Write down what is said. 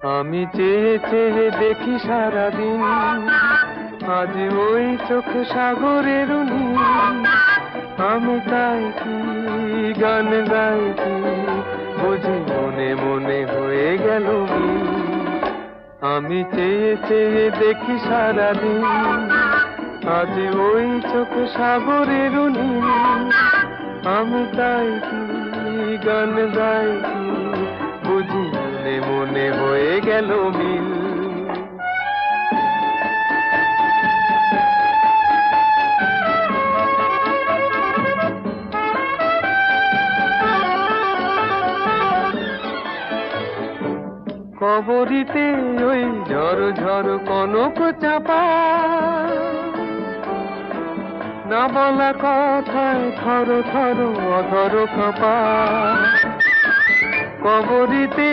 আমি চেয়ে চেয়ে দেখি সারাদিন, আজ ওই চোখে সাগরের নীল। আমি তাই কি গান গাই কি, বুঝি মনে মনে হয়ে গেল মিল। আমি চেয়ে চেয়ে দেখি সারাদিন, আজ ওই চোখে সাগরের নীল। আমি তাই কি গান গাই কি, বুঝি মনে মনে হয়ে গেল মিল। কবরীতে ওই ঝড় ঝড় কনক চাপা, না বলা কথায় থর থর অধর কাঁপা। কবরীতে